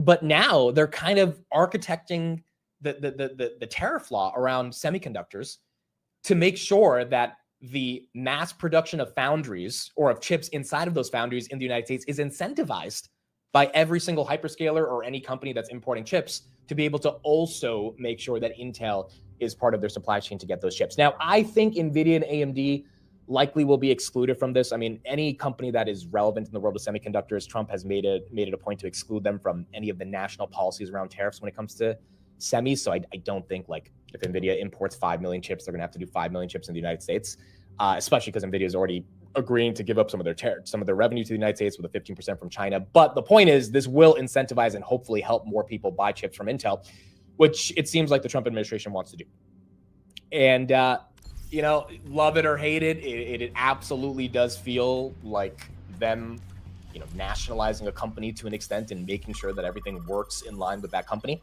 But now they're kind of architecting the tariff law around semiconductors to make sure that the mass production of foundries or of chips inside of those foundries in the United States is incentivized by every single hyperscaler or any company that's importing chips to be able to also make sure that Intel is part of their supply chain to get those chips. Now, I think NVIDIA and AMD likely will be excluded from this. I mean, any company that is relevant in the world of semiconductors, Trump has made it a point to exclude them from any of the national policies around tariffs when it comes to semis. So I don't think, like, if NVIDIA imports 5 million chips, they're going to have to do 5 million chips in the United States, especially because NVIDIA is already agreeing to give up some of their revenue to the United States with a 15% from China. But the point is, this will incentivize and hopefully help more people buy chips from Intel, which it seems like the Trump administration wants to do. And, you know, love it or hate it, it absolutely does feel like them, you know, nationalizing a company to an extent and making sure that everything works in line with that company.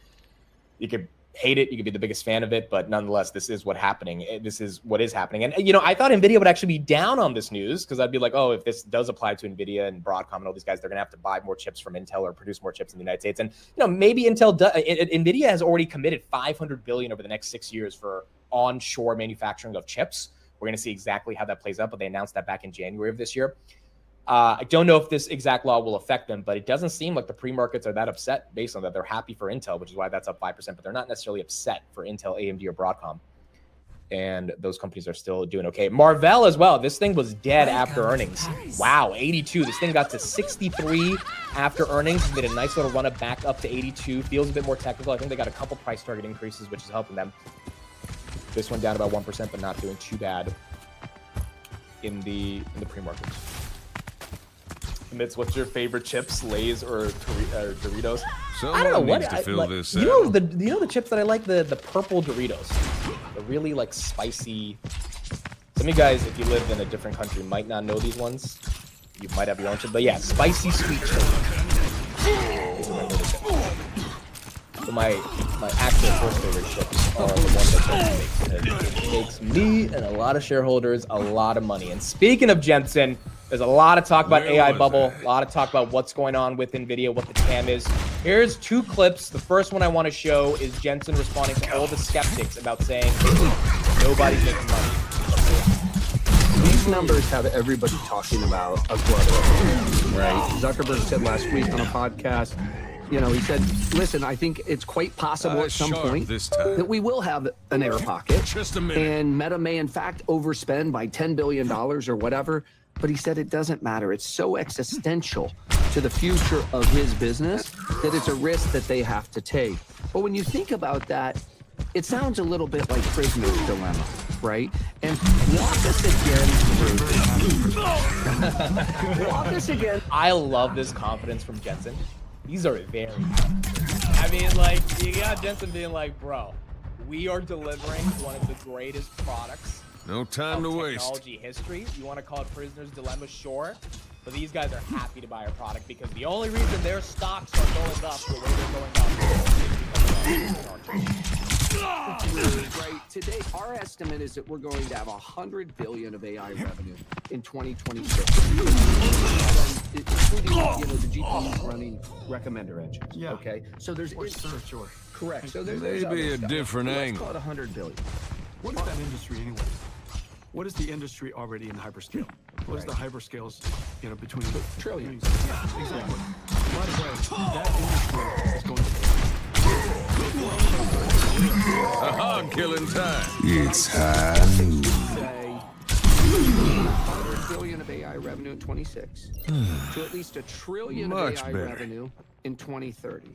You could hate it, you could be the biggest fan of it, but nonetheless, this is what is happening. And, you know, I thought NVIDIA would actually be down on this news, because I'd be like, oh, if this does apply to NVIDIA and Broadcom and all these guys, they're going to have to buy more chips from Intel or produce more chips in the United States. And, you know, maybe NVIDIA has already committed $500 billion over the next 6 years for onshore manufacturing of chips. We're going to see exactly how that plays out, but they announced that back in January of this year. I don't know if this exact law will affect them, but it doesn't seem like the pre-markets are that upset based on that. They're happy for Intel, which is why that's up 5%, but they're not necessarily upset for Intel, AMD, or Broadcom. And those companies are still doing okay. Marvell as well. This thing was dead after earnings. Wow, 82. This thing got to 63 after earnings. Made a nice little run up back up to 82. Feels a bit more technical. I think they got a couple price target increases, which is helping them. This one down about 1%, but not doing too bad in the pre-markets. Mitz, what's your favorite chips, Lay's or Doritos? Someone I don't know what needs to fill like, this you know the chips that I like, the purple Doritos, the really like spicy. Some of you guys, if you live in a different country, might not know these ones. You might have your own chip, but yeah, spicy sweet chili. So my actual first favorite chips are the ones that Jensen makes. It makes me and a lot of shareholders a lot of money. And speaking of Jensen, there's a lot of talk about AI bubble, a lot of talk about what's going on with NVIDIA, what the TAM is. Here's 2 clips. The first one I want to show is Jensen responding to all the skeptics about saying nobody's making money. These numbers have everybody talking about a glut, right? Zuckerberg said last week on a podcast, you know, he said, listen, I think it's quite possible at some point that we will have an air pocket. Just a minute. And Meta may, in fact, overspend by $10 billion or whatever. But he said it doesn't matter. It's so existential to the future of his business that it's a risk that they have to take. But when you think about that, it sounds a little bit like prisoner's dilemma, right? And walk us again. I love this confidence from Jensen. These are very confident. I mean, like, you got Jensen being like, bro, we are delivering one of the greatest products No time to waste. Technology history. You want to call it prisoner's dilemma, sure. But these guys are happy to buy our product because the only reason their stocks are going up the way they're going up is right. Today, our estimate is that we're going to have $100 billion of AI revenue in 2026, including, you know, the GPUs running recommender engines. Yeah. Okay. So there's Sure. correct. So there's Maybe other a stuff. different Let's angle. call it $100 billion. What is that industry anyway? What is the industry already in hyperscale? What is the hyperscales, you know, between Trillions. Yeah, exactly. By the way, that industry is going to Aha, killing time. It's high noon. say $100 billion of AI revenue in 26 to at least $1 trillion Much of AI better. revenue in 2030.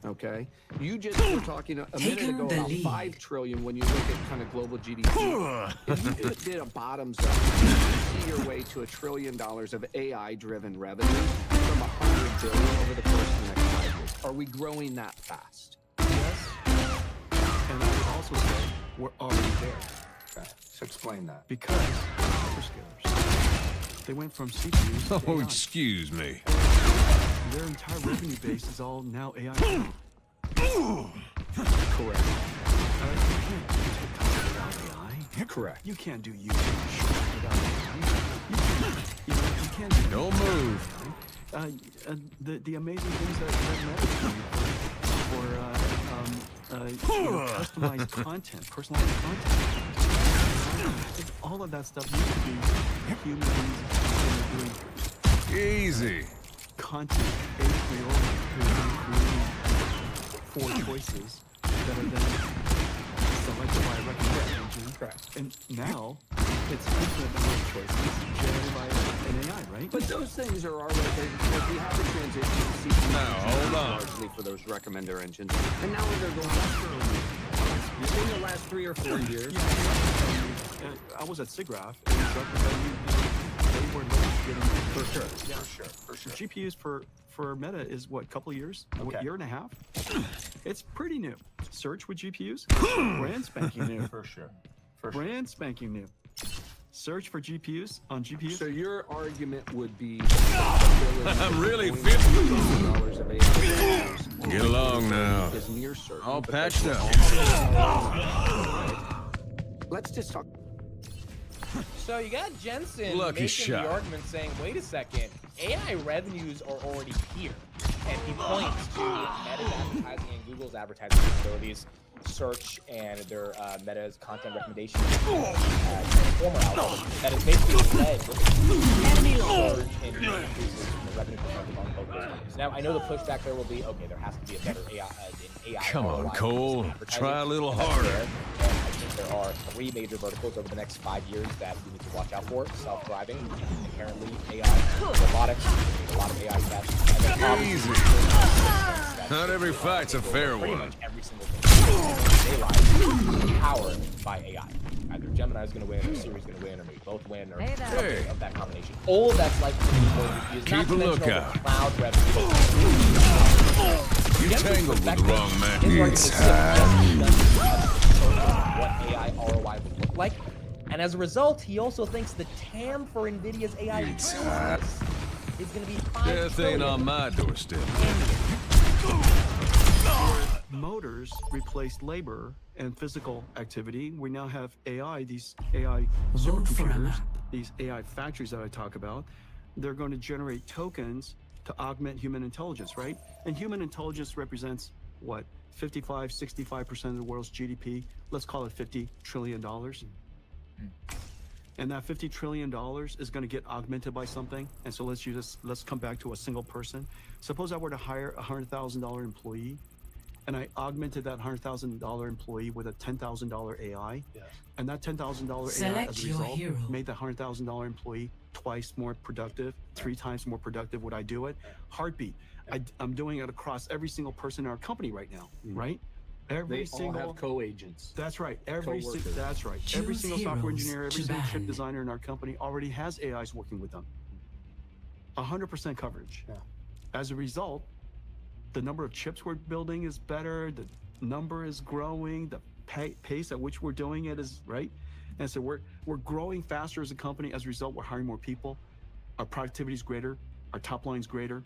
Okay, you just were talking a minute ago about 5 trillion when you look at kind of global GDP. If you did a bottoms up, you see your way to $1 trillion of AI-driven revenue from $100 billion over the course of the next 5 years. Are we growing that fast? yes. And I would also say we're already there. Okay. So explain that. Because hyperscalers, they went from CPUs to Oh, AI. excuse me. Their entire revenue base is all now AI. Correct. You can't do TikTok without AI. Correct. You can't do YouTube without AI. You can't do Don't move. the amazing things that Meta is doing for customized content, personalized content. All of that stuff used to be human beings doing Easy. content a priori, creating four choices that are then selected by a recommendation engine. Correct. And now it's infinite number of choices generated by an AI, right? But those things are already, we have to transition to CPU Now, hold on. largely for those recommender engines. And now they're going faster. In the last 3 or 4 years. I was at SIGGRAPH, and they were getting For sure. GPUs for Meta is what, couple years? Okay. A year and a half? It's pretty new. Search with GPUs, brand spanking new. For sure. Brand spanking new. Search for GPUs on GPUs. So your argument would be I'm really fit. $50 of AI Get along now. is near certain. All because patched we're up. Let's just talk. So you got Jensen Lucky making shot. the argument saying, wait a second, AI revenues are already here. And he points to Meta's advertising and Google's advertising capabilities, search, and their Meta's content recommendation former algorithm that has basically led to surge in increases in the revenue perspective on both those companies. Now, I know the pushback there will be, okay, there has to be a better AI Come on, ROI Cole. in advertising. Try a little And that's harder. fair. And I think there are 3 major verticals over the next 5 years that we need to watch out for. Self-driving, inherently AI, robotics, a lot of AI tests, and then obviously Easy. Not every fight's a fair pretty one. much every single thing in daylight is powered by AI. Either Gemini is going to win, or Siri is going to win, or maybe both win, or something Hey. of that combination. All of that's likely to be more GPUs. Keep not a to mention all lookout. the cloud revenue. You tangled with the wrong man. His argument is what AI ROI would look like. And as a result, he also thinks the TAM for NVIDIA's AI business is going to be $5 Death ain't trillion. on my doorstep. Motors replaced labor and physical activity. We now have AI, these AI supercomputers, these AI factories that I talk about. They're going to generate tokens to augment human intelligence, right? And human intelligence represents what? 65% of the world's GDP. Let's call it $50 trillion. And that $50 trillion is going to get augmented by something. And so let's come back to a single person. Suppose I were to hire a $100,000 employee, and I augmented that $100,000 employee with a $10,000 AI. Yeah. And that $10,000 AI, as a result, made the $100,000 employee twice more productive, 3 times more productive. Would I do it? Heartbeat. I'm doing it across every single person in our company right now, right? Every They single all have co-agents. That's right. Co-workers. That's right. Every single software engineer, every single chip designer in our company already has AIs working with them. 100% coverage. Yeah. As a result, the number of chips we're building is better. The number is growing. The pace at which we're doing it is right. And so we're growing faster as a company. As a result, we're hiring more people. Our productivity is greater. Our top line is greater.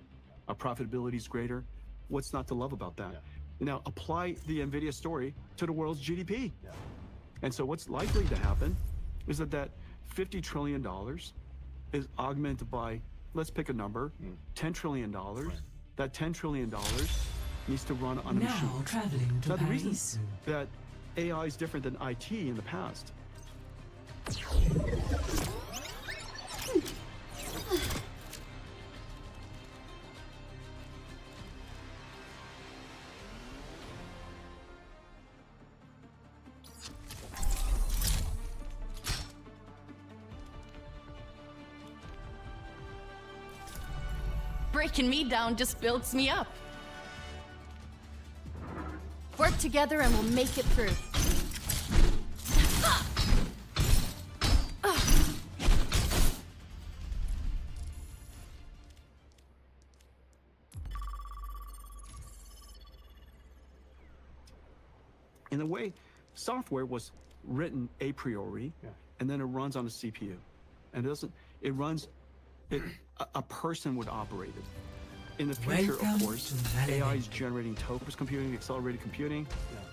Our profitability is greater. What's not to love about that? Yeah. Now apply the NVIDIA story to the world's GDP. Yeah. And so what's likely to happen is that $50 trillion is augmented by, let's pick a number, $10 trillion. Right. That $10 trillion needs to run on a machine. Traveling to now, the Paris. reason that AI is different than IT in the past. Breaking me down just builds me up. Work together and we'll make it through. In a way, software was written a priori, and then it runs on a CPU. And a person would operate it. In the future, of course, AI is generating tokens computing, accelerated computing,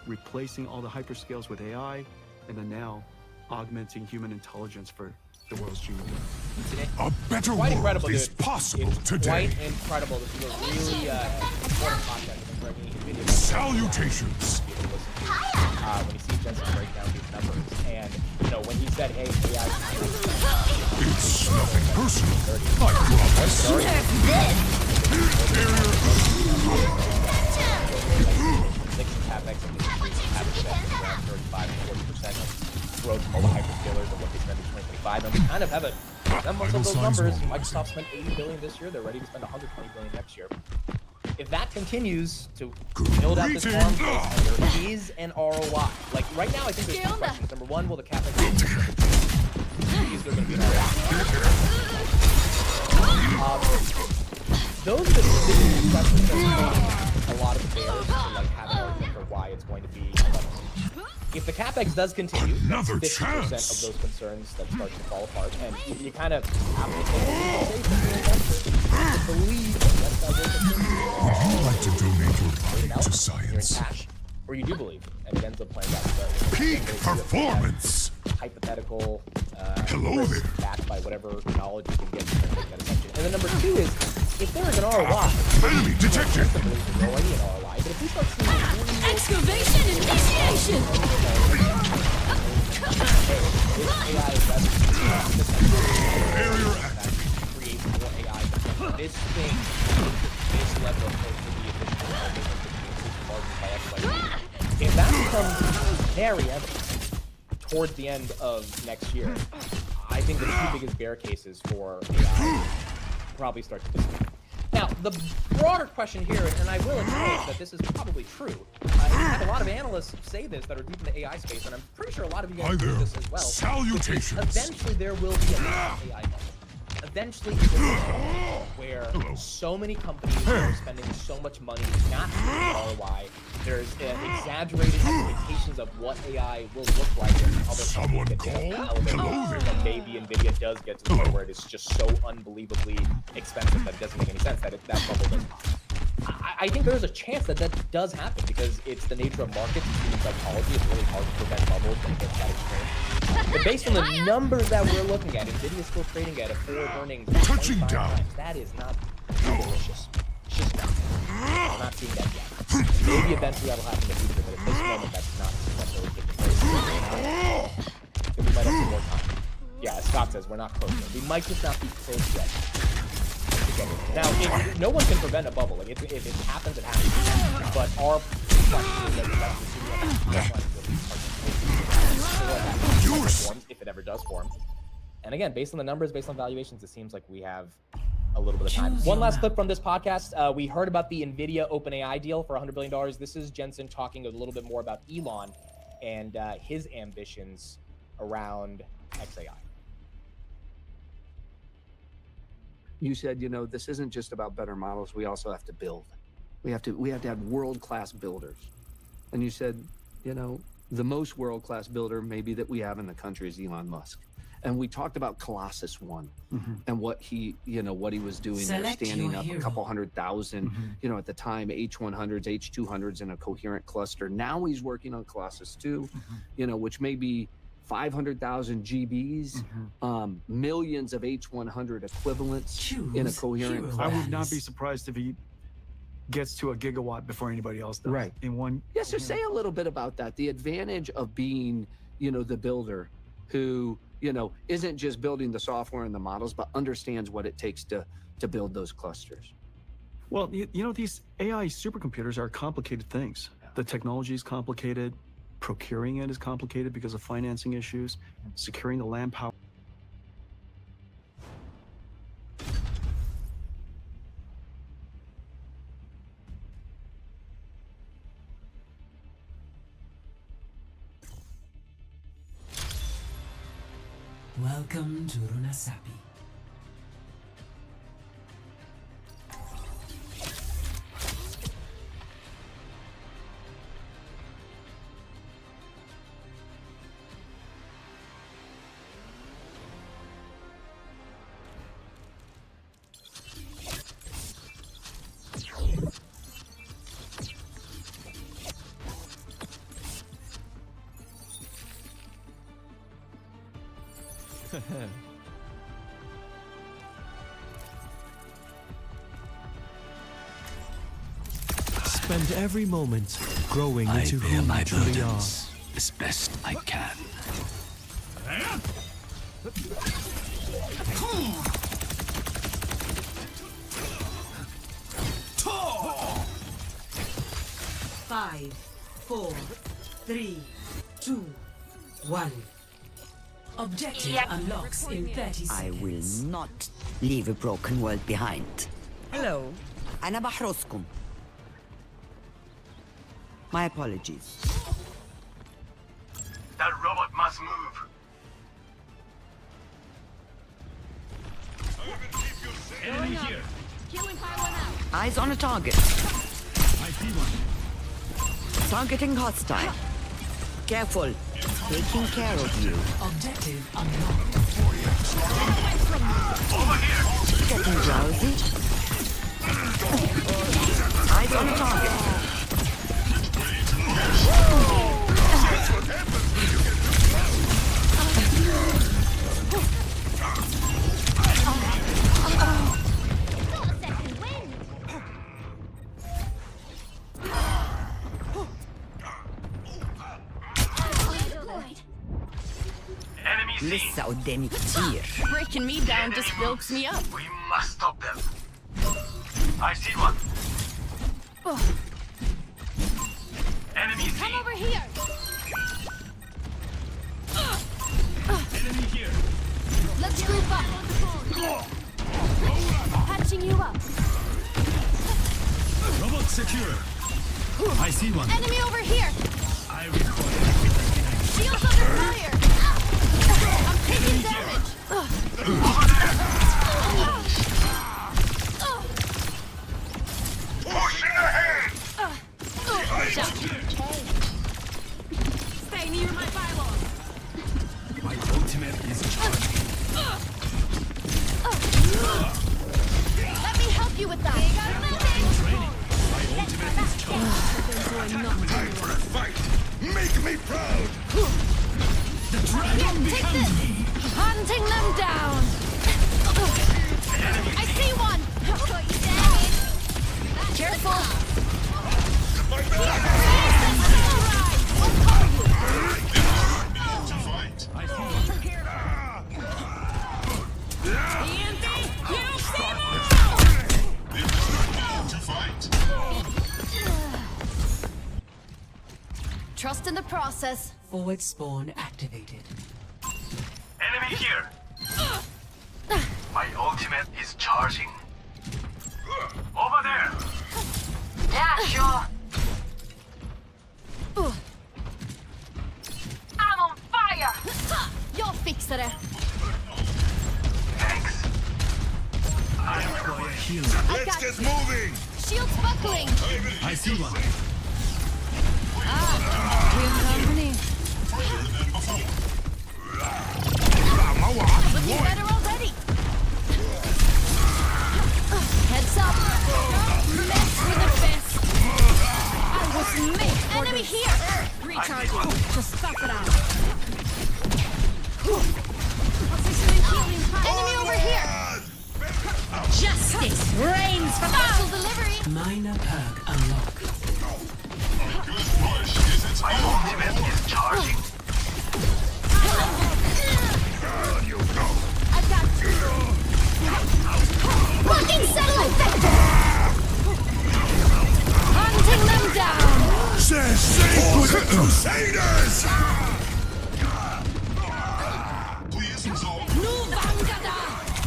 replacing all the hyperscales with AI, and then now augmenting human intelligence for the world's GDP. A better Quite incredible, world is dude. possible It's today. quite incredible. This is a really important content and bringing video. Salutations. When he sees Jensen break down these numbers, and when he said, "Hey, AI," It's nothing personal. I promise. CapEx in the industry have spent around 35 to 40% of growth from all the hyperscalers and what they spend in 2025, and we kind of have a semblance of those numbers. Microsoft spent 80 billion this year; they're ready to spend 120 billion next year. If that continues to build out this farm base, and there is an ROI. Like right now, I think there's two questions. Number one, will the CapEx is there going to be an ROI? Those are the specific questions that a lot of bears to like have an argument for why it's going to be a bubble. If the CapEx does continue, Another 50% chance. of those concerns that start to fall apart, and you kind of have to take a investor to believe that that will continue. Would you like to donate your body Out, to you're in science? cash, or you do believe, and it ends up playing out. Peak performance. Hypothetical. Hello risk there. Backed by whatever knowledge you can get to make that assumption. And then number two is, if there is an ROI, Enemy detected. I believe there's already an ROI, but if we start seeing real Excavation initiation! AI investment, Barrier create more AI. This thing, this level of productivity, efficiency, margins by X, by Z. If that becomes very evident towards the end of next year, I think the two biggest bear cases for AI probably start to disappear. Now, the broader question here, and I will acknowledge that this is probably true. You've had a lot of analysts say this that are deep in the AI space, and I'm pretty sure a lot of you Hi guys do there. this as well. Salutations. Eventually, there will be an AI bubble. Eventually, it will be a bubble where Hello. so many companies are spending so much money not to ROI. There's exaggerated expectations of what AI will look like and other Someone companies get call? to Hello there. and maybe NVIDIA does get to the point where it is just so unbelievably expensive that it doesn't make any sense that that bubble does pop. I think there's a chance that that does happen because it's the nature of markets and human psychology. It's really hard to prevent bubbles when it gets that extreme. But based on the numbers that we're looking at, NVIDIA is still trading at a forward earnings of Touching 25 down. times. That is not delicious. It's just not. I'm not seeing that yet. Maybe eventually that'll happen in the future, but at this moment, that's not necessarily taking place. So we might have some more time. Yeah, as Scott says, we're not close yet. We might just not be close yet. Now, if no one can prevent a bubble. Like, if it happens, it happens. But our question is that if it ever does form. And again, based on the numbers, based on valuations, it seems like we have a little bit of time. One last clip from this podcast. We heard about the NVIDIA OpenAI deal for $100 billion. This is Jensen talking a little bit more about Elon and his ambitions around XAI. You said, this isn't just about better models. We also have to build. We have to have world-class builders. And you said, the most world-class builder maybe that we have in the country is Elon Musk. And we talked about Colossus One and what he was doing there, standing up a couple 100,000, at the time, H100s, H200s in a coherent cluster. Now he's working on Colossus 2, which may be 500,000 GBs, millions of H100 equivalents in a coherent cluster. I would not be surprised if he gets to a gigawatt before anybody else does. Right. In one. Yeah, so say a little bit about that. The advantage of being, the builder who, isn't just building the software and the models, but understands what it takes to build those clusters. Well, these AI supercomputers are complicated things. The technology is complicated. Procuring it is complicated because of financing issues. Securing the land power. Welcome to Runasapi. spend every moment growing I into bear who my you truly are. burdens as best I can. 5, 4, 3, 2, 1. Objective unlocks in 30 seconds. I will not leave a broken world behind. Hello. أنا بحرسكم. My apologies. That robot must move. Enemy here. Killing pylon out. Eyes on a target. I see one. Targeting hostile. Careful. Taking care of you. Objective unlocked. Over here. Getting drowsy. Eyes on a target. Enemy seen. لسه قدامي كتير. Breaking me down just builds me up. We must stop them. I see one. Enemy Come seen. over here. Enemy here. Let's group up. Patching you up. Robot secure. I see one. Enemy over here. I require. Shields under fire. I'm taking damage. Pushing ahead. Stay near my pylon. My ultimate is charged. Let me help you with that. Training. My ultimate is charged. Time for a fight. Make me proud. The dragon Take this. Hunting them down. I see one. Careful. My back. Let's cover you. To fight. I see one. To fight. Trust in the process. Forward spawn activated. Enemy here. My ultimate is charging. Over there. Yeah, sure. I'm on fire. Jag fixar det. Thanks. I require healing. I got Get moving. shields buckling. I see one. We're company. Looking better already. Heads up. Mess with the best. I was made for enemy this. Here. Recharging. Just stuff it out. Positioning healing. Enemy over here. Justice reigns from special delivery. Minor perk unlocked. My ultimate is charging. I got you. Fucking settle it. Hunting them down. Says safe with the Crusaders. Please resolve. Nu vangada.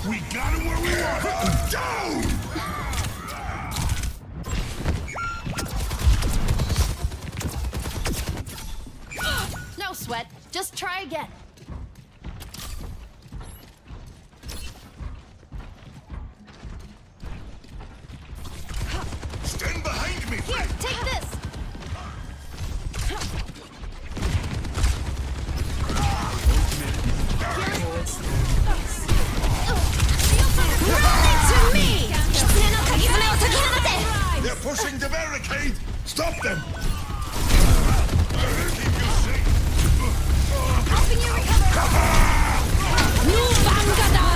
We got him where we want. Down. No sweat. Just try again. Stand behind me. Here, take this. Run into me! They're pushing the barricade. Stop them. Helping you recover. Nu vangada.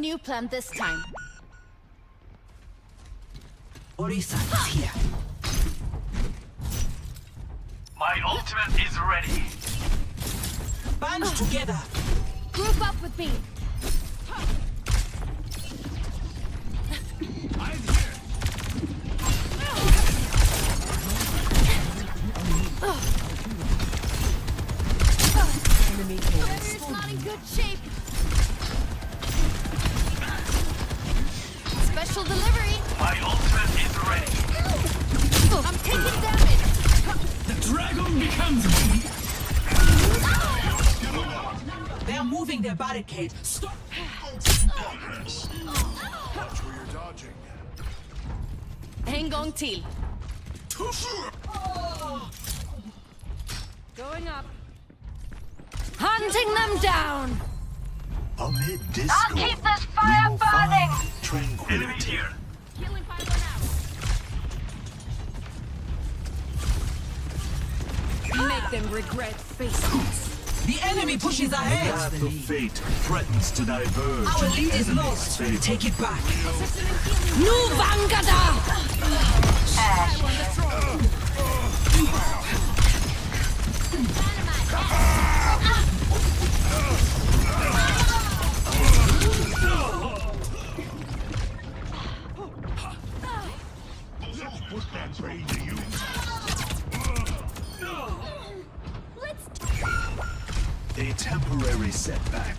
new plan this time. Orisa is here. My ultimate is ready. Band together. Group up with me. I'm here. Enemy Barrier's not in good shape. Special delivery. My ultimate is ready. I'm taking damage. The dragon becomes me. They are moving their barricade. Stop. Watch where you're dodging. En gång till. Going up. Hunting them down. Amid disco, I'll keep this fire we will burning. find Enemy tranquility. here. Healing fire now. Make them regret facing us. The enemy pushes ahead. Path of fate threatens to diverge. Our lead is Enemy's lost. favor. Take it back. Nu Vangada! A temporary setback.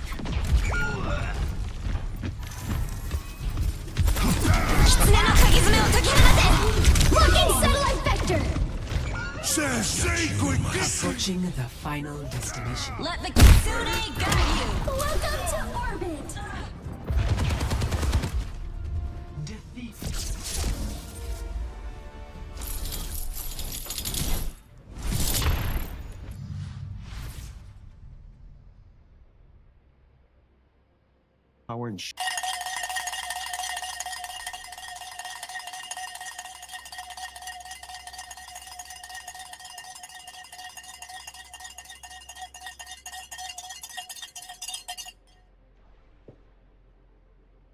Locking satellite vector! Approaching the final destination. Let the Kitsune guide you! Welcome to orbit! Defeat. Power and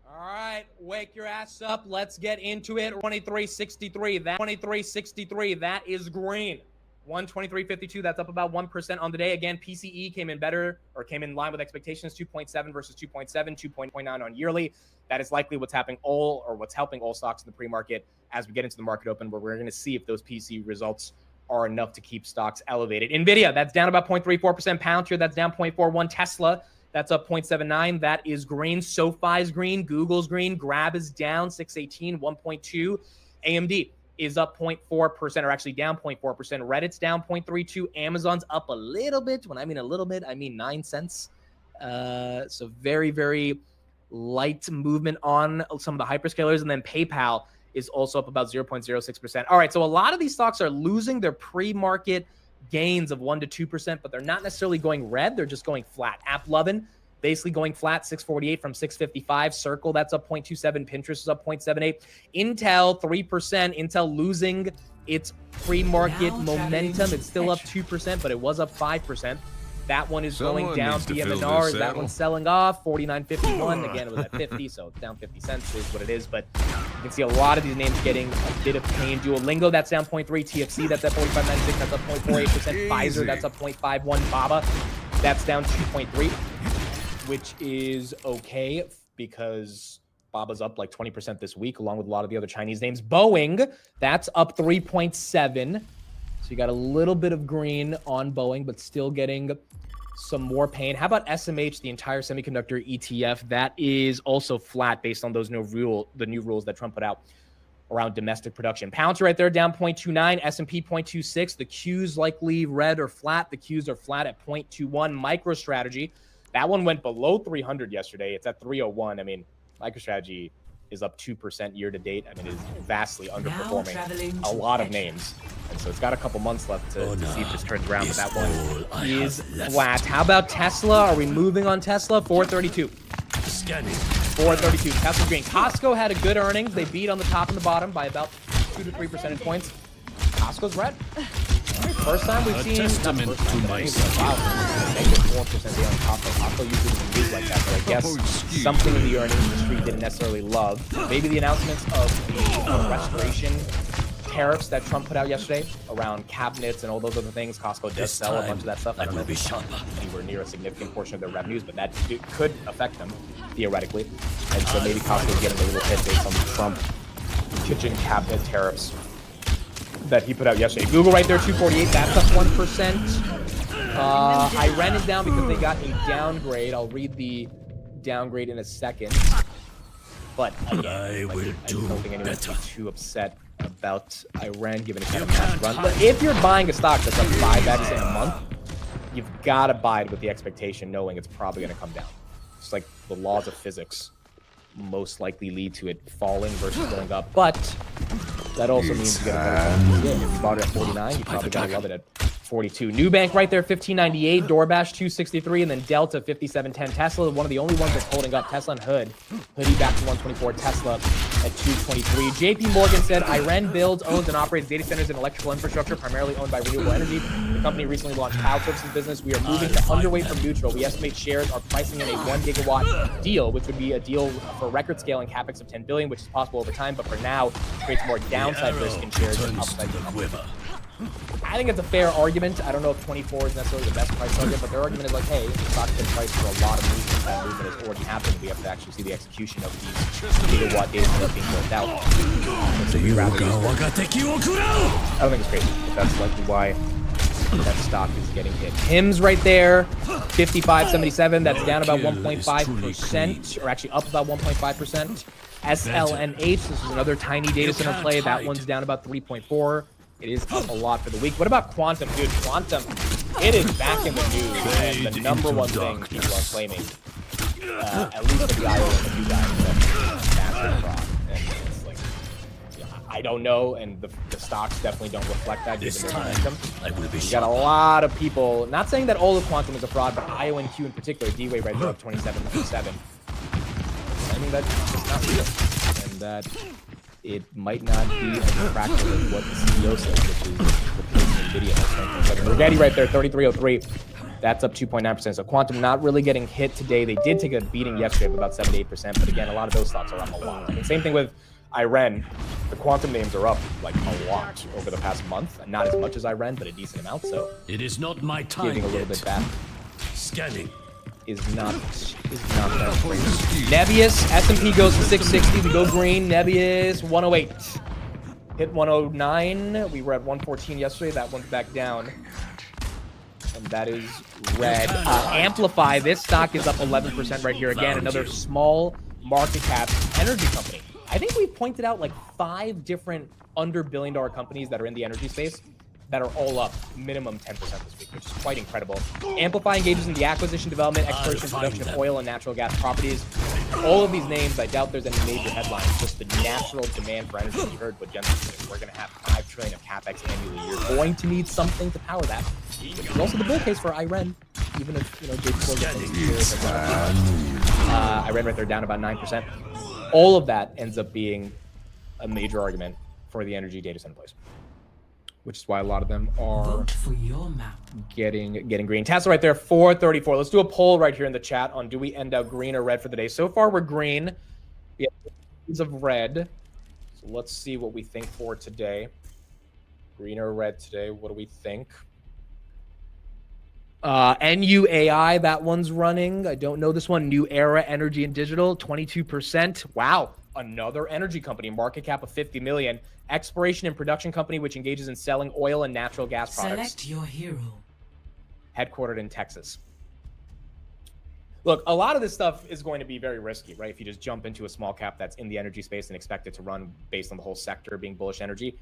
All right, wake your ass up. Let's get into it. 2363. That 2363. That is green. 123.52. That's up about 1% on the day. Again, PCE came in better or came in line with expectations. 2.7 versus 2.7, 2.9 on yearly. That is likely what's helping what's helping all stocks in the pre-market as we get into the market open, where we're going to see if those PC results are enough to keep stocks elevated. Nvidia, that's down about 0.34%. Palantir, that's down 0.41. Tesla, that's up 0.79. That is green. SoFi's green. Google's green. Grab is down 618, 1.2. AMD is up 0.4%, or actually down 0.4%. Reddit's down 0.32. Amazon's up a little bit. When I mean a little bit, I mean 9 cents. So very, very light movement on some of the hyperscalers. And then PayPal is also up about 0.06%. All right, so a lot of these stocks are losing their pre-market gains of 1 to 2%, but they're not necessarily going red. They're just going flat. AppLovin basically going flat, 648 from 655. Circle, that's up 0.27. Pinterest is up 0.78. Intel, 3%. Intel losing its pre-market momentum. It's still up 2%, but it was up 5%. That one is Someone going down. needs to fill BMNR, this that saddle. one's selling off. 49.51. Again, it was at 50, so it's down 50 cents is what it is. But you can see a lot of these names getting a bit of pain. Duolingo, that's down 0.3. TFC, that's at 45.96. That's up 0.48%. Pfizer, that's up 0.51. Baba, that's down 2.3, which is okay because Baba's up like 20% this week, along with a lot of the other Chinese names. Boeing, that's up 3.7. So you got a little bit of green on Boeing, but still getting some more pain. How about SMH, the entire semiconductor ETF? That is also flat based on those the new rules that Trump put out around domestic production. Palantir right there down 0.29, S&P 0.26. The Qs likely red or flat. The Qs are flat at 0.21. MicroStrategy, that one went below 300 yesterday. It's at 301. I mean, MicroStrategy is up 2% year to date. I mean, it is vastly underperforming a lot of names. And so it's got a couple months left to see if this turns around, but that one is flat. How about Tesla? Are we moving on Tesla? 432. Scanning. 432. Tesla green. Costco had a good earnings. They beat on the top and the bottom by about 2 to 3 percentage points. Costco's red. All right, first time we've seen. Testament to Wow. 1% day on Costco. Costco usually doesn't move like that, but I guess something in the earnings the street didn't necessarily love. Maybe the announcements of the restoration tariffs that Trump put out yesterday around cabinets and all those other things. Costco does sell a bunch of that stuff. I don't know if it's anywhere near a significant portion of their revenues, but that could affect them theoretically. And so maybe Costco is getting a little hit based on the Trump kitchen cabinet tariffs that he put out yesterday. Google right there, 248. That's up 1%. Iran is down because they got a downgrade. I'll read the downgrade in a second. But again, I don't think anyone should be too upset about Iran giving it a massive run. But if you're buying a stock that's up 5x in a month, you've got to buy it with the expectation knowing it's probably going to come down. It's like the laws of physics most likely lead to it falling versus going up. But that also means you get a better chance. Yeah, if you bought it at 49, you probably got to love it at 42. Nubank right there, 1598. DoorDash, 263. And then Delta, 5710. Tesla, one of the only ones that's holding up. Tesla and Hoodie back to 124. Tesla at 223. JP Morgan said Iran builds, owns, and operates data centers and electrical infrastructure primarily owned by renewable energy. The company recently launched cloud services business. We are moving to underweight from neutral. We estimate shares are pricing in a 1 gigawatt deal, which would be a deal for record scale and capex of 10 billion, which is possible over time. But for now, it creates more downside risk in shares and upside. I think it's a fair argument. I don't know if 24 is necessarily the best price target, but their argument is like, hey, the stock's been priced for a lot of movement. That movement has already happened. We have to actually see the execution of these gigawatt data centers being built out. So I don't think it's crazy, but that's likely why that stock is getting hit. HIMS right there, 55.77. That's down about 1.5%, or actually up about 1.5%. SLNH, this is another tiny data center play. That one's down about 3.4%. It is up a lot for the week. What about Quantum? Dude, Quantum, it is back in the news, and the number one thing people are claiming, at least for the IO and the new guys, that's massive fraud. And it's like, I don't know, and the stocks definitely don't reflect that given their momentum. You got a lot of people, not saying that all of Quantum is a fraud, but IONQ in particular, D-Wave right there up 27.7. I mean, that's just not real. And that it might not be a fraction of what the CEO says, which is replacing NVIDIA. Rigetti right there, 33.03. That's up 2.9%. So Quantum not really getting hit today. They did take a beating yesterday of about 7-8%, but again, a lot of those stocks are up a lot. I mean, same thing with Iran. The Quantum names are up like a lot over the past month. Not as much as Iran, but a decent amount. So it is not my time giving a little bit back. Scanning. Is not that great. Nebius, S&P goes to 660. We go green. Nebius, 108. Hit 109. We were at 114 yesterday. That one's back down. And that is red. Amplify, this stock is up 11% right here. Again, another small market cap energy company. I think we pointed out like 5 different under $1 billion companies that are in the energy space that are all up minimum 10% this week, which is quite incredible. Amplify engages in the acquisition, development, exploration, production of oil and natural gas properties. All of these names, I doubt there's any major headlines. Just the natural demand for energy. You heard what Jen said. We're going to have $5 trillion of capex annually. You're going to need something to power that. There's also the bull case for Iran, even if JP Morgan thinks Iran right there down about 9%. All of that ends up being a major argument for the energy data center place, which is why a lot of them are getting green. Tesla right there, 434. Let's do a poll right here in the chat on do we end up green or red for the day. So far, we're green. We have shades of red. So let's see what we think for today. Green or red today. What do we think? NUAI, that one's running. I don't know this one. New Era Energy and Digital, 22%. Wow. Another energy company, market cap of 50 million. Exploration and production company, which engages in selling oil and natural gas products. Select your hero. Headquartered in Texas. Look, a lot of this stuff is going to be very risky, right? If you just jump into a small cap that's in the energy space and expect it to run based on the whole sector being bullish energy.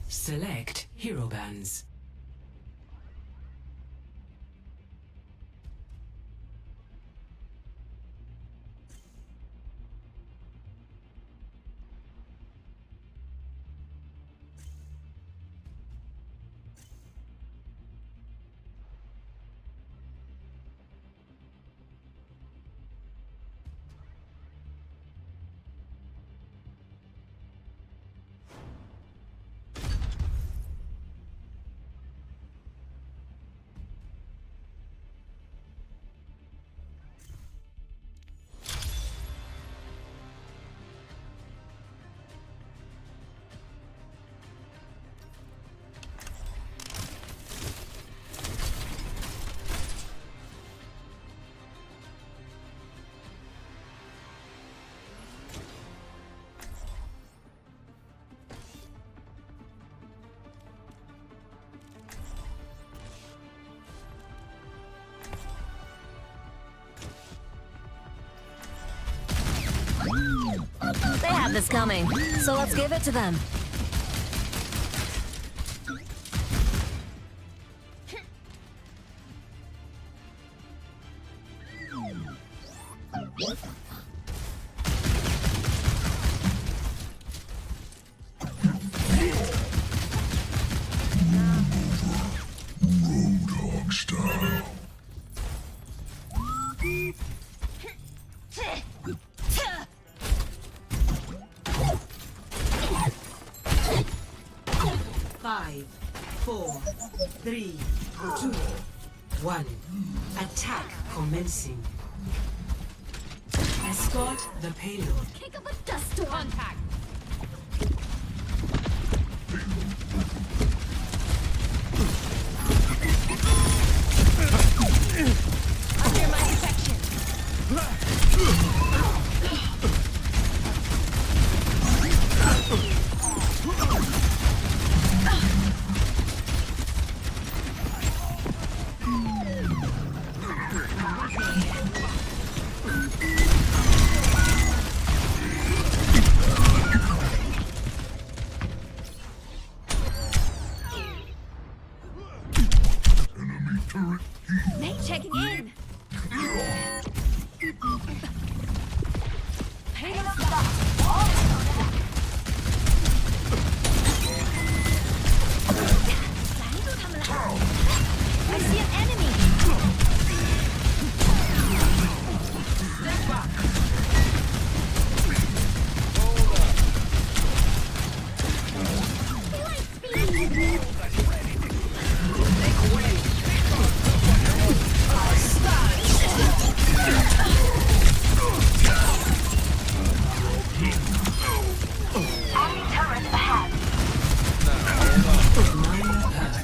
Select hero bands. have this coming, so let's give it to them. Roadhog style. Five, 4, 3, 2, 1. Attack commencing. Escort the payload. Kick up a dust storm. Contact. Under my protection. Nate checking in. Payload locked. I see an enemy. Step back.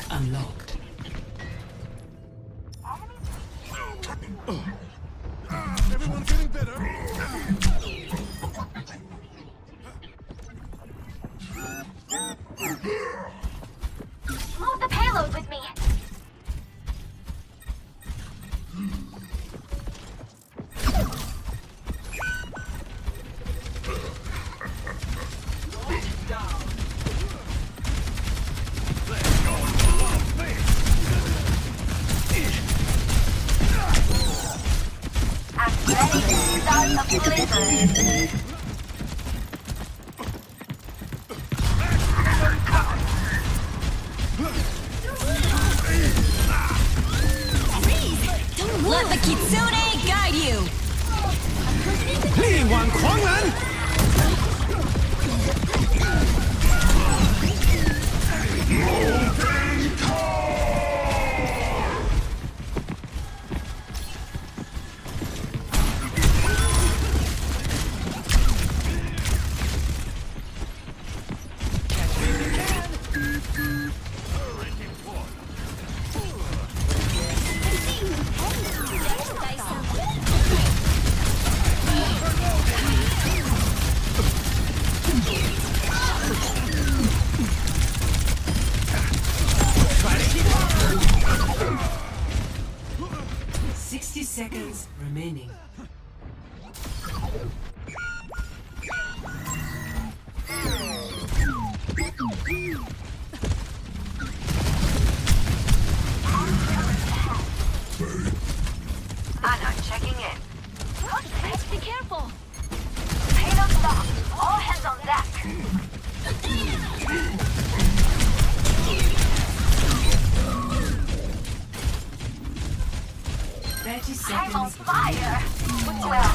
Unlocked. Everyone feeling better? Move the payload with me. I'm ready to start the blizzard. Don't let the Kitsune guide you. 力挽狂澜。Seconds remaining. Anna checking in. Let's be careful. Payload locked. All hands on deck. I'm on fire. Well,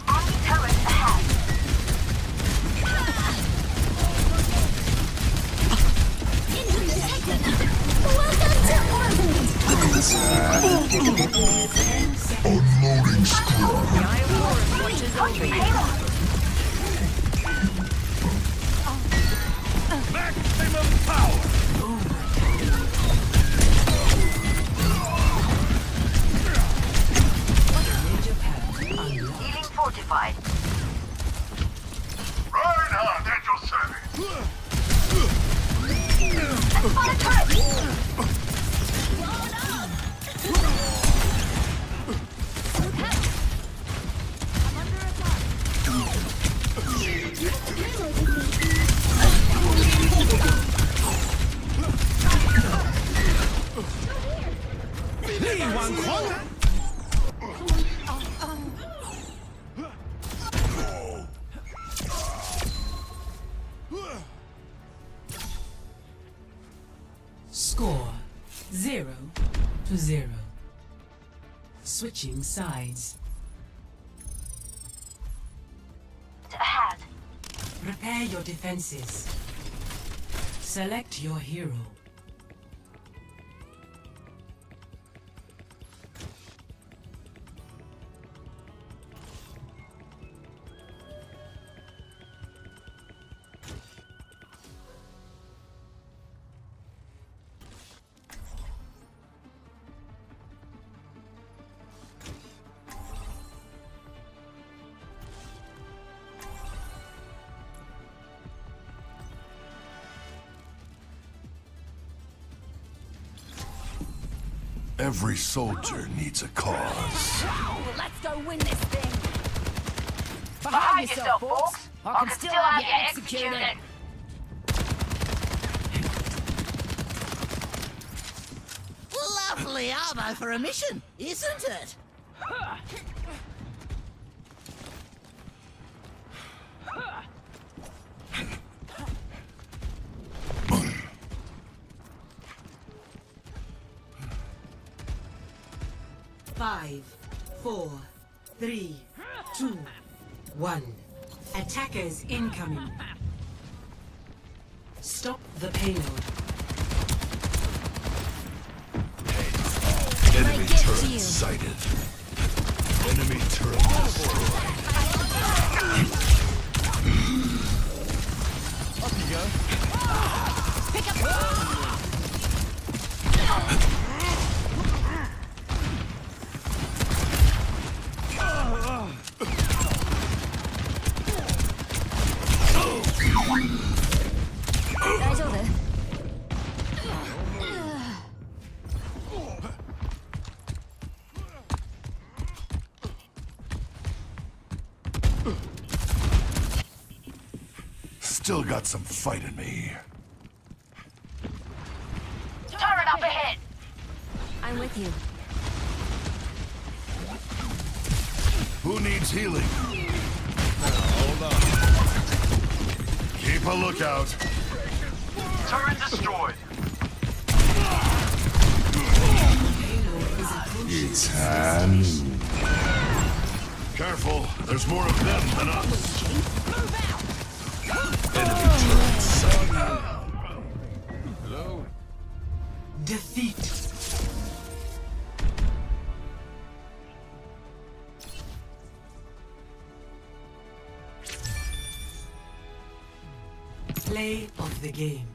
enemy turret ahead. Unloading squad. Maximum power. Healing fortified. Reinhardt at your service. On a turret. 狂人。Score 0-0. Switching sides. Ahead. Prepare your defenses. Select your hero. Every soldier needs a cause. Let's go win this thing. Behind yourself, folks. I can still have you executed. Lovely ammo for a mission, isn't it? Five, 4, 3, 2, 1. Attackers incoming. Stop the payload. Enemy turret sighted. Enemy turret destroyed. Up you go. Pick up. Still got some fight in me. Turret up ahead. I'm with you. Who needs healing? Hold on. Keep a lookout. Turret destroyed. It's time. Careful, there's more of them than us. Enemy turret sighted. Hello? Defeat. Play of the game.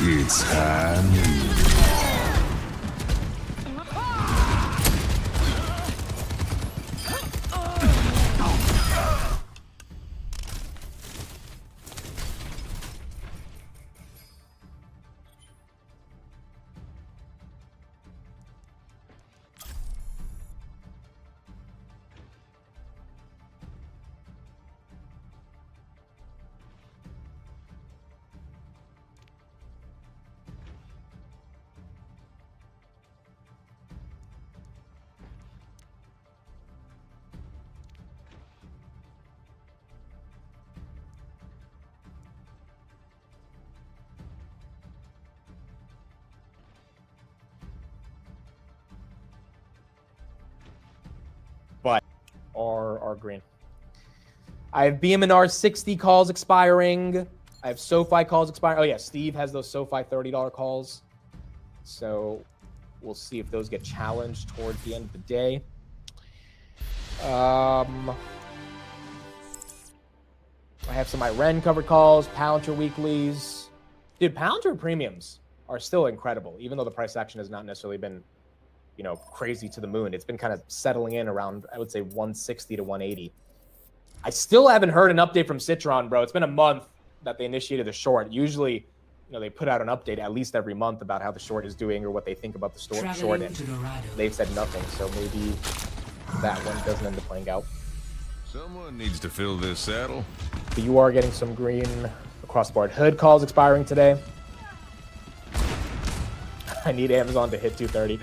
It's time. But are green. I have BM&R 60 calls expiring. I have SoFi calls expiring. Oh yeah, Steve has those SoFi $30 calls. So we'll see if those get challenged towards the end of the day. I have some Iren covered calls, Palantir weeklies. Dude, Palantir premiums are still incredible, even though the price action has not necessarily been, you know, crazy to the moon. It's been kind of settling in around, I would say, 160 to 180. I still haven't heard an update from Citron, bro. It's been a month that they initiated the short. Usually, you know, they put out an update at least every month about how the short is doing or what they think about the short. And they've said nothing, so maybe that one doesn't end up playing out. Someone needs to fill this saddle. But you are getting some green cross-board hood calls expiring today. I need Amazon to hit 230.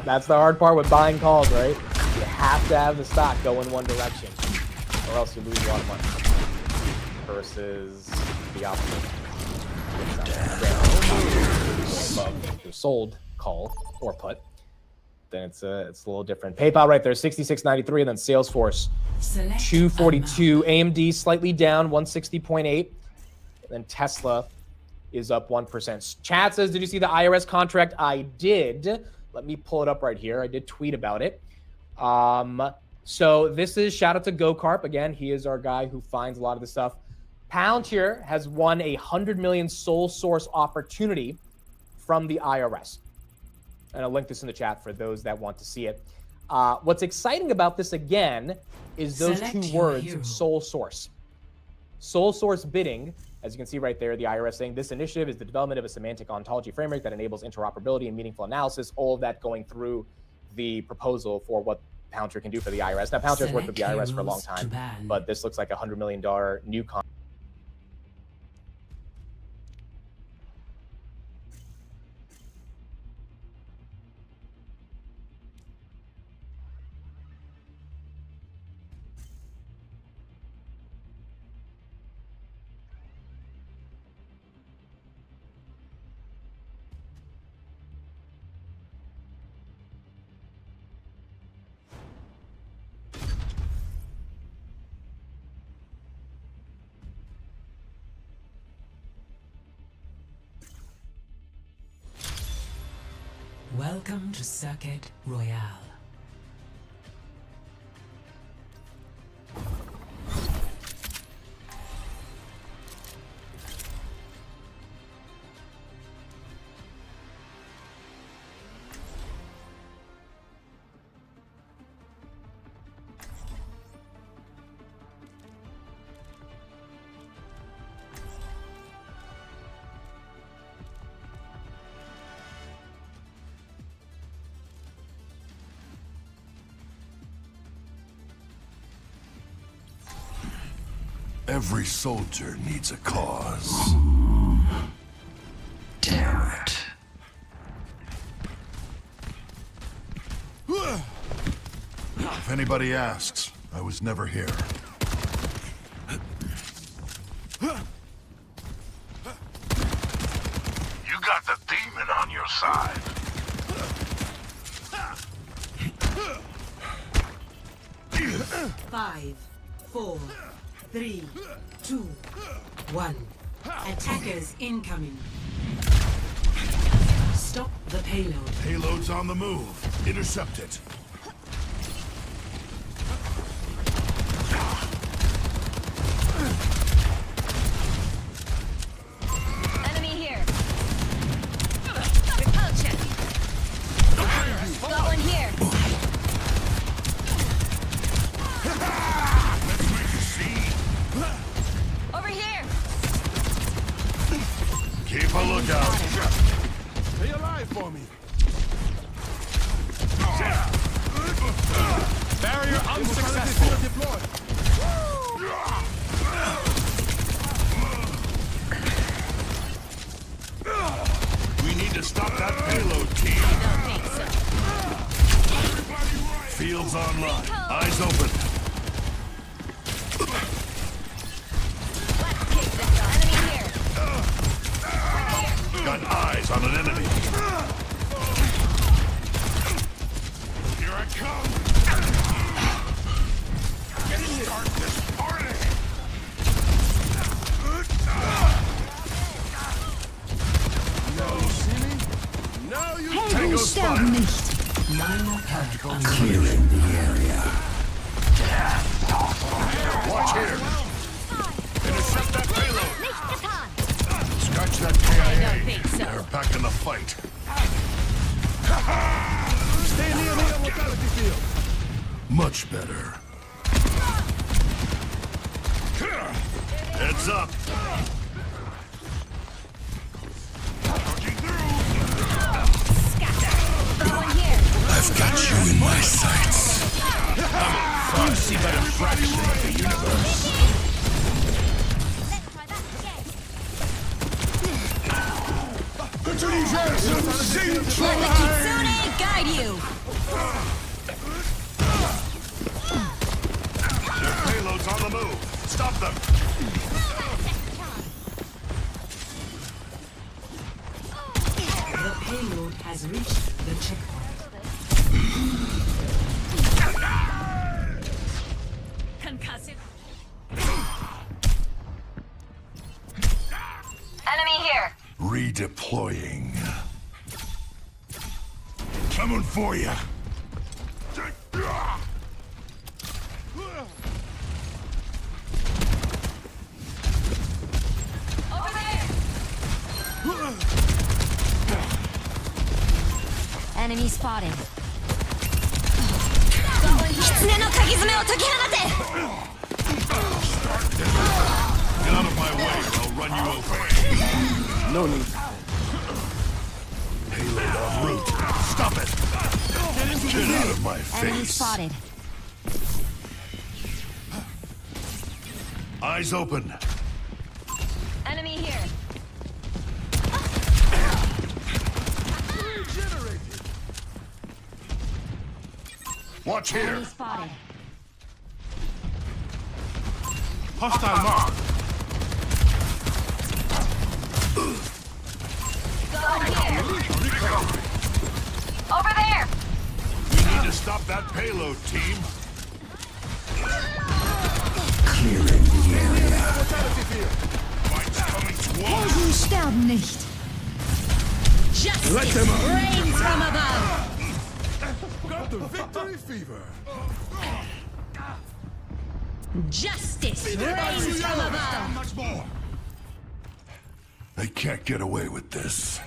That's the hard part with buying calls, right? You have to have the stock go in one direction, or else you lose a lot of money. Versus the opposite. Above sold call or put, then it's a little different. PayPal right there, 66.93, and then Salesforce 242. AMD slightly down, 160.8. And then Tesla is up 1%. Chat says, did you see the IRS contract? I did. Let me pull it up right here. I did tweet about it. So this is, shout out to GoCarp. Again, he is our guy who finds a lot of this stuff. Palantir has won a $100 million sole source opportunity from the IRS. And I'll link this in the chat for those that want to see it. What's exciting about this, again, is those two words, sole source. Sole source bidding, as you can see right there, the IRS saying this initiative is the development of a semantic ontology framework that enables interoperability and meaningful analysis, all of that going through the proposal for what Palantir can do for the IRS. Now, Palantir's worked with the IRS for a long time, but this looks like a $100 million new contract. Welcome to Circuit Royale. Every soldier needs a cause. Damn it. If anybody asks, I was never here. You got the demon on your side. Five, 4, 3, 2, 1. Attackers incoming. Stop the payload. Payload's on the move. Intercept it. Enemy here. Repulsion. Got one here. Over here. Keep a lookout. Stay alive for me. Barrier unsuccessful. We need to stop that payload, team. I don't think so. Fields online. Eyes open. Let's kick this off. Enemy here. Got eyes on an enemy. Here I come. Start this party. Now you see me? Now you Tango spot. Clearing the area. Watch here. Intercept that payload. Nicht getan. Scratch that I don't KIA. think so. They're back in the fight. stay near the locality field. Much better. Heads up. One here. I've got you in my sights. You see better fraction of the universe. Let's try that again. Let the Kitsune guide you! Their payload's on the move. Stop them. The payload has reached the checkpoint. Concussive. Enemy here. Redeploying. Coming for you. Over there. Enemy spotted. Kitsune no kagizume o tokihanate! Get out of my way or I'll run you over. No need. Payload en route. Stop it. Get out of my Enemy face. spotted. Eyes open. Enemy here. Watch here. Enemy spotted. Hostile mark. Over there. We need to stop that payload, team. Fight's coming to us. Helden sterben nicht. Justice reigns from above. Got the victory fever. Justice reigns from above. Much more. They can't get away with this.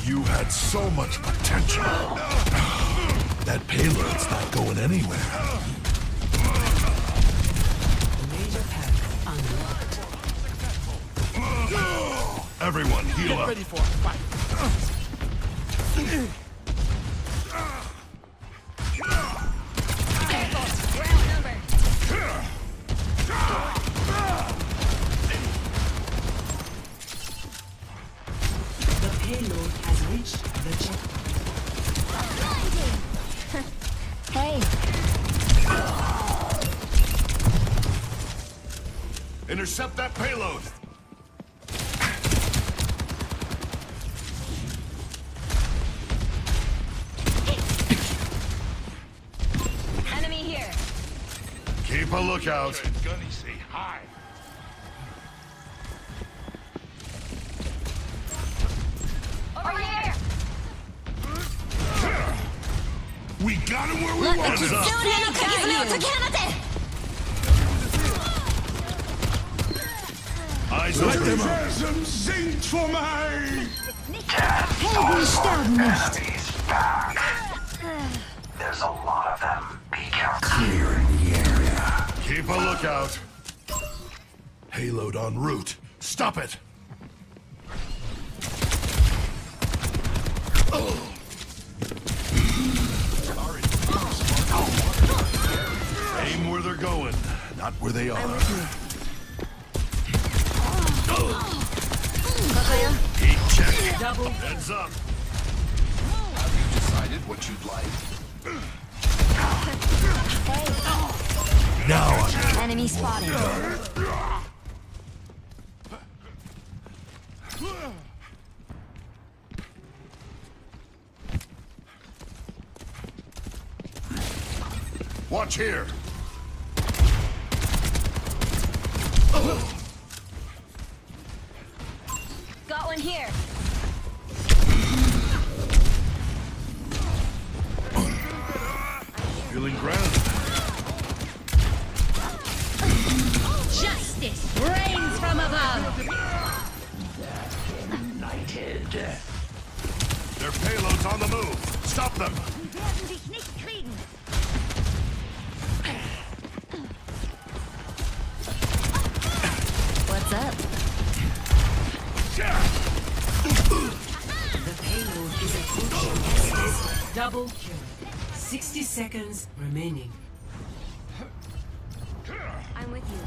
You had so much potential. That payload's not going anywhere. Major pack unlocked. Everyone, heal up. Ready for a fight. The payload has reached the checkpoint. Hey, Intercept that payload. Enemy here. Keep a lookout. Gunny, say hi. Over here. We got him where we let the wanted him. Kitsune no kagizume o tokihanate! Eyes open. Singt for me! Helden sterben nicht. There's a lot of them. Be careful. Clearing the area. Keep a lookout. Payload en route. Stop it. Aim where they're going, not where they are. Heat check. Double. Heads up. Have you decided what you'd like? Now I'm Enemy spotted. Watch here. Got one here. Feeling grounded. Justice reigns from above. United. Their payload's on the move. Stop them. Werden dich nicht kriegen. What's up? The payload is approaching. Double kill. 60 seconds remaining. I'm with you.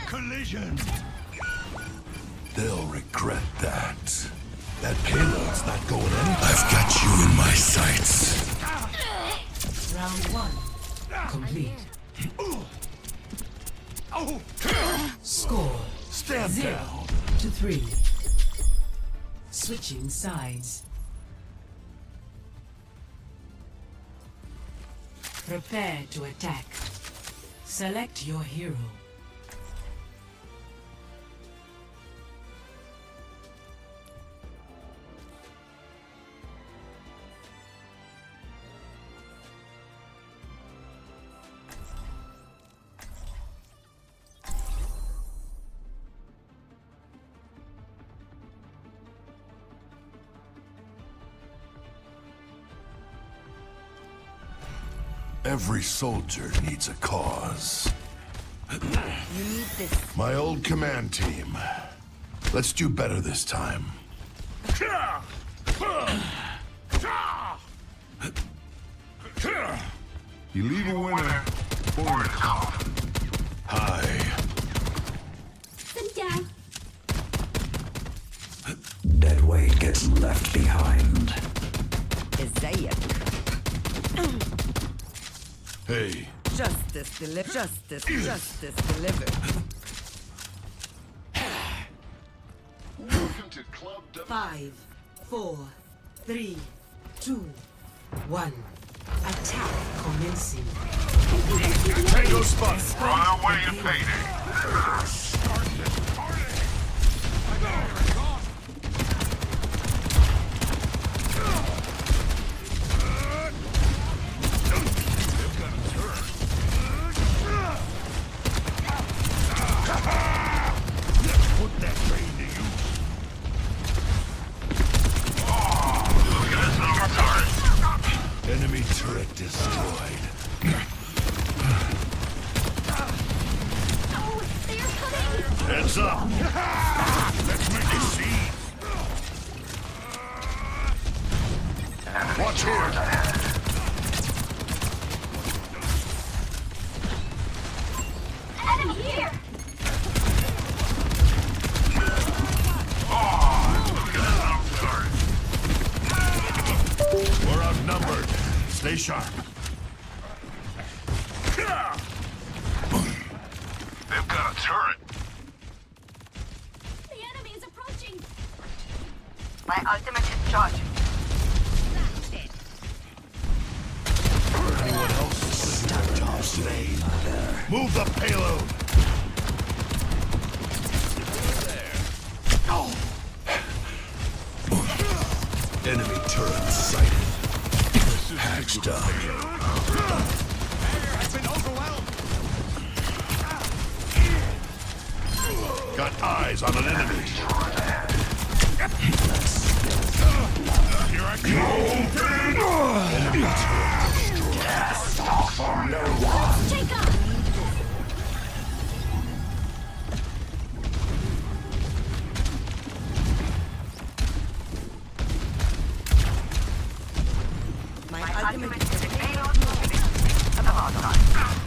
Collision! They'll regret that. That payload's not going anywhere. I've got you in my sights. Round 1 complete. Score Stand 0 down. to 3. Switching sides. Prepare to attack. Select your hero. Every soldier needs a cause. You need this. My old command team. Let's do better this time. You leave a winner for a coffin. Hi. Sit down. Dead weight gets left behind. ازيك؟ Hey. Justice delivered. Welcome to Club 5, 4, 3, 2, 1. Attack commencing. Tango spot. We're on our way to payday. Put that train to use. Look at us over turret. Enemy turret destroyed. Oh, they're coming. Heads up. Let's make a scene. Watch here. Enemy here. We're outnumbered. Stay sharp. They've got a turret. The enemy is approaching. My ultimate is charged. Anyone else? Jobs today. Move the payload. Enemy turret sighted. Patched up. I've been overwhelmed. Got eyes on an enemy. Here I come. Enemy turret destroyed. Take up. My ultimate is Payload moving. About time.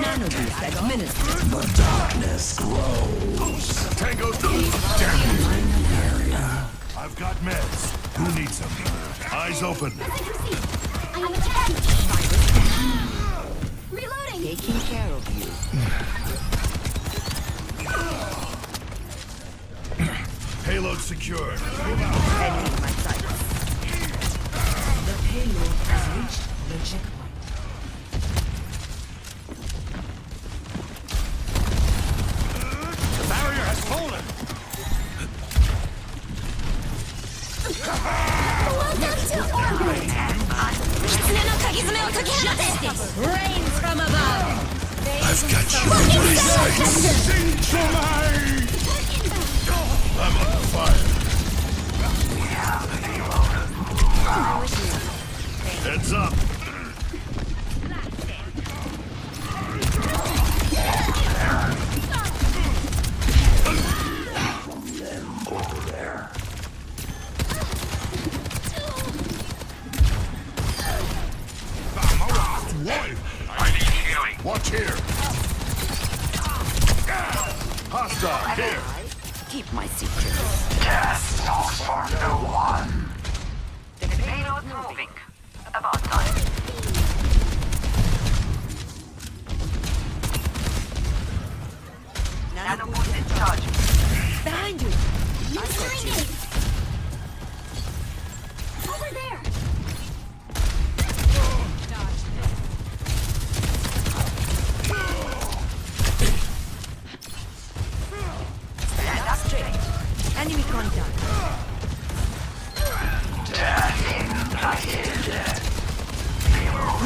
nanoboost administered. The darkness grows. Tango area. I've got meds. Who needs them? Eyes open. I'm attacked. Reloading. Taking care of you. Payload secured. Enemy in my sights. The payload has reached the checkpoint. The barrier has fallen. Welcome to Overwatch. Rains from above. I've got you in my sights. I'm on fire. Heads up. Wide. I need healing. Watch here. Hostile here. Keep my secret. Death knocks for no one. The payload moving. About time. Nanoboost in charge. Behind you. Over there. Stand up straight. Enemy contact.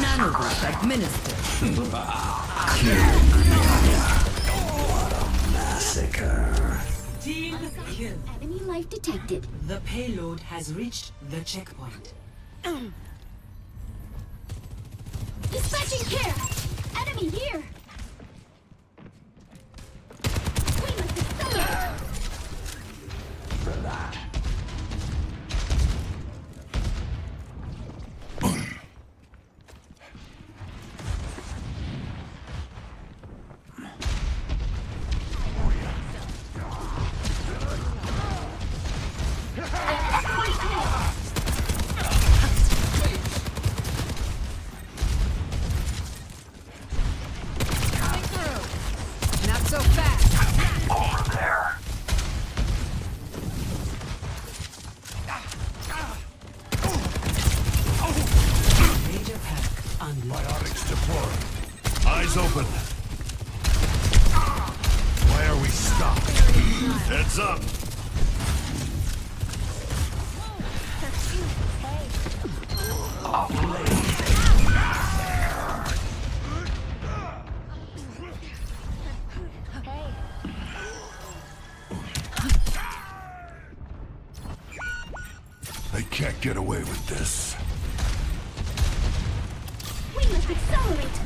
Nanoboost administered. Massacre. Team kill. Enemy life detected. The payload has reached the checkpoint. Dispatching care. Enemy here. We must accelerate. For that. Not so fast. Over there. Major pack unlocked. Biotics deployed. Eyes open. Why are we stopped? Heads up. They can't get away with this. We must accelerate.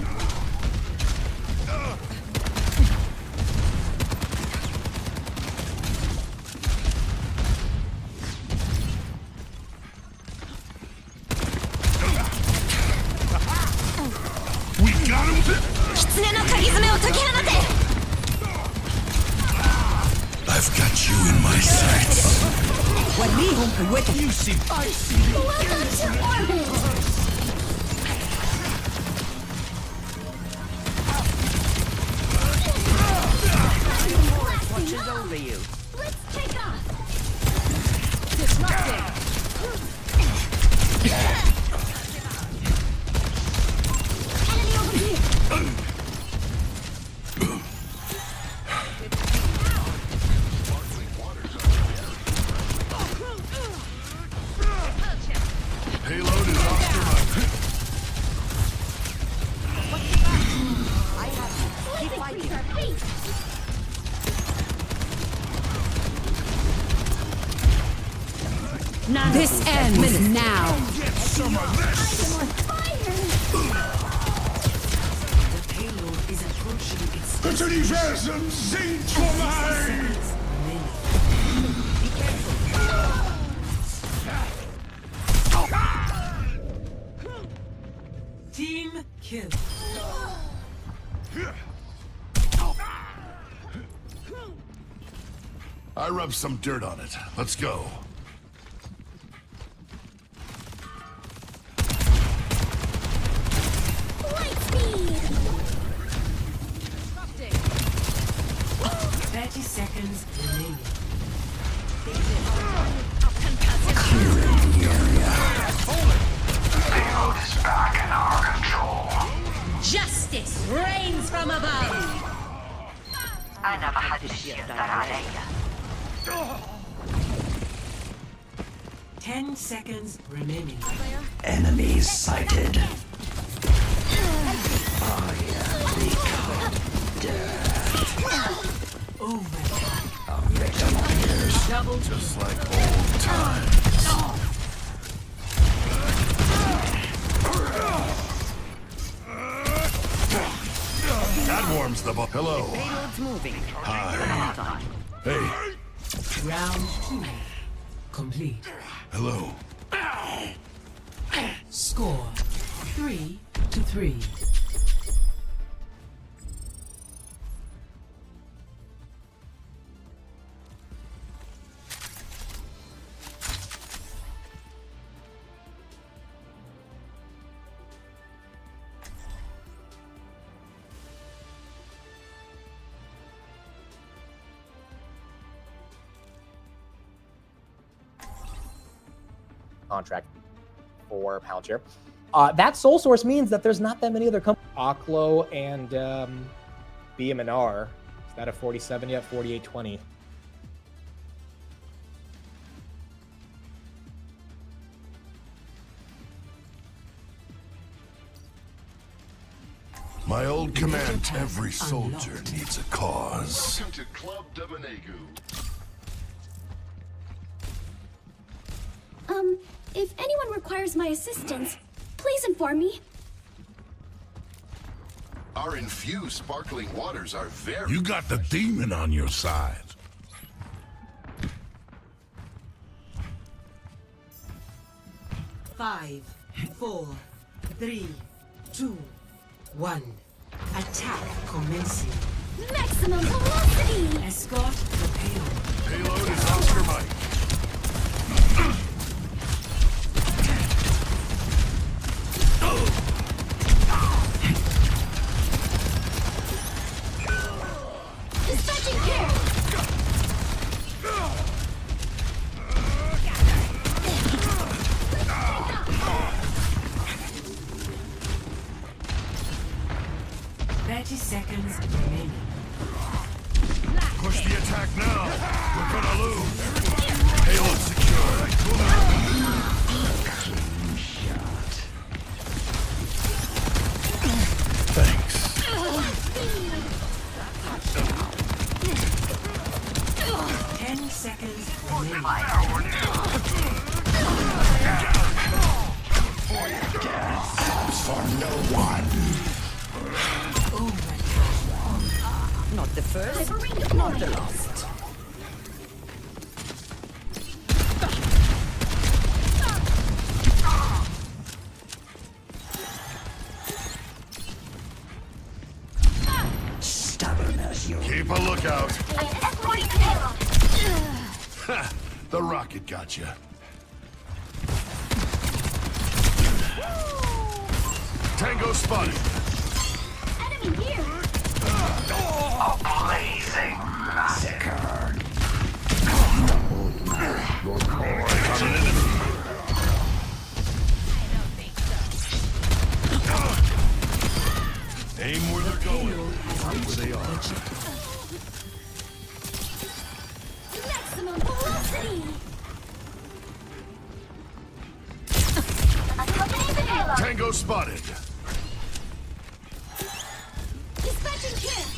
We got him. 狐の鍵爪を解き放て I've got you in my sights. وليهم قوتك. You see, I see. Welcome to orbit. Watches over you. Let's take off. Disrupting. Enemy over here. Payload is optimized. I have you. Keep Let's fighting. increase our pace. This ends now. Get some of this. I'm on fire. The payload is approaching its Das Universum singt vorbei. team kill. I rubbed some dirt on it. Let's go. Light speed. 30 seconds remaining. Payload is back in our control. Justice reigns from above. أنا محدش يقدر عليا. 10 seconds remaining. Enemies sighted. Double Just like old times. That warms the boat. Hello. Payload's moving. Hi. Hey. round 2 complete. Hello. Score 3 to 3. Contract for Palantir. That sole source means that there's not that many other companies. Oklo and BM&R. Is that a 47 yet? 4820. My old command, every soldier needs a cause. Welcome to Club Dominagu. If anyone requires my assistance, please inform me. Our infused sparkling waters are very... You got the demon on your side. Five, 4, 3, 2, 1. Attack commencing. Maximum velocity! Escort the payload. Payload is Oscar Mike. Dispatching care! Seconds remaining. Push the attack now. We're gonna lose. Payload secure. Thanks. 10 seconds remaining. For no one. Not the first, not the last. Stubborn as you. Keep a lookout. The rocket got you. Tango spotted. Enemy here! A blazing massacre. On an enemy. Aim where they're going. Not where they are. Maximum velocity! Tango spotted. Dispatching care!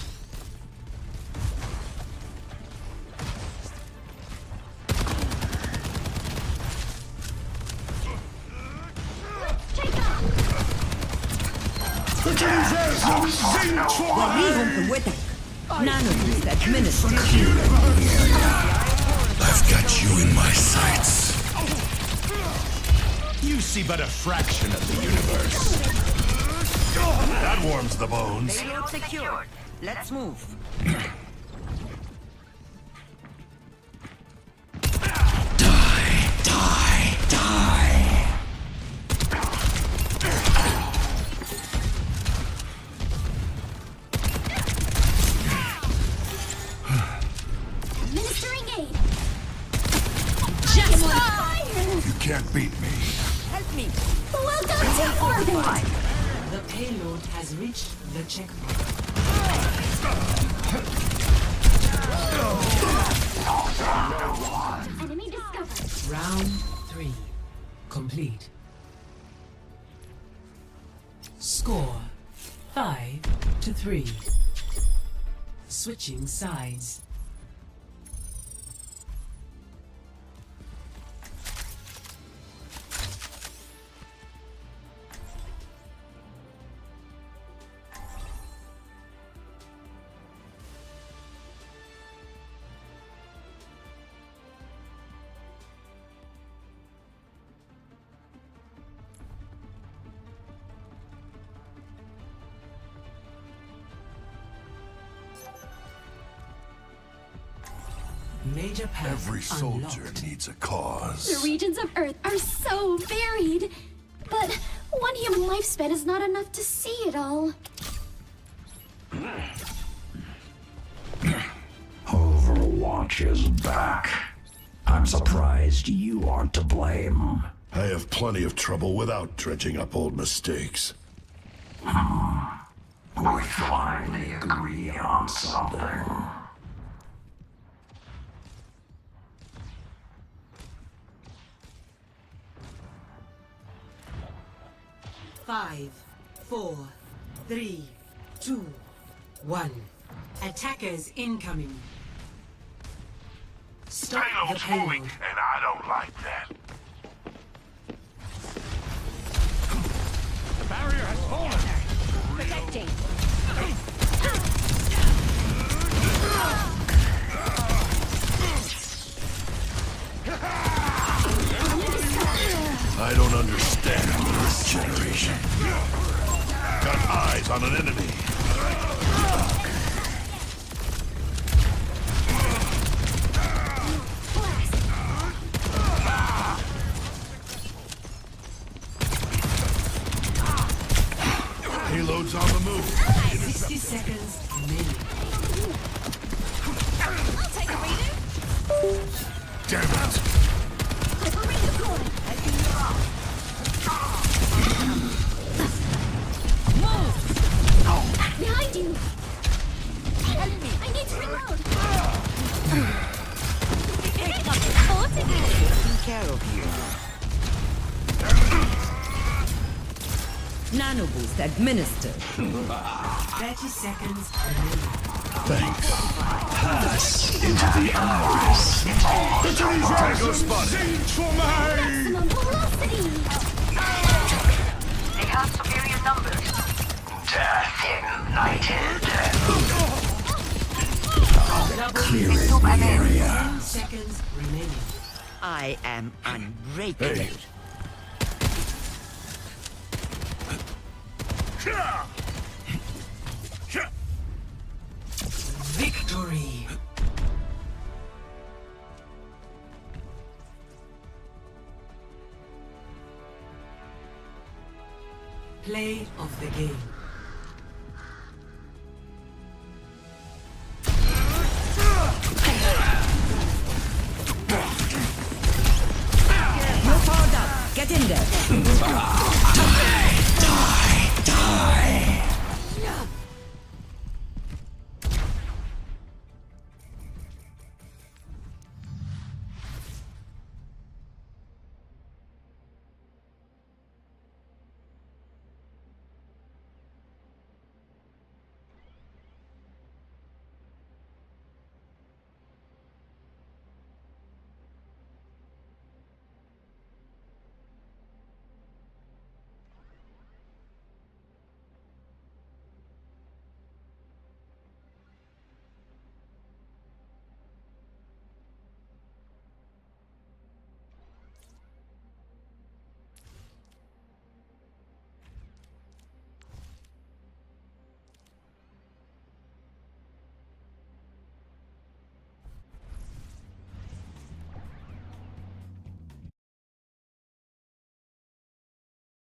Take off! None of this administration. I've got you in my sights. You see but a fraction of the universe. That warms the bones. Payload secured. Let's move. Administering aid! Just Fire! You can't beat me. Help me. Welcome to orbit! The payload has reached the checkpoint. Enemy discovered. Round 3. Complete. Score 5-3. Switching sides. Major path Every soldier unlocked. needs a cause. The regions of Earth are so varied. But one human lifespan is not enough to see it all. Overwatch is back. I'm surprised you aren't to blame. I have plenty of trouble without dredging up old mistakes. We finally agree on something. Five, 4, 3, 2, 1. Attackers incoming. Stop the Payload's payload. moving, and I don't like that. The barrier has fallen. Protecting. I don't understand this generation. Got eyes on an enemy. Payload's on the move. 60 seconds remaining. I'll take a reading. Damn it. Hyperring deployed. Move! Behind you! I need to reload! Taking care of you. Nano boost administered. 30 seconds remaining. Thanks. Pass into the hours. Tango spotted. Maximum velocity! They have superior numbers. Death ignited. Clearing the area. 10 seconds remaining. I am unbreakable. Hey. Victory. Play of the game.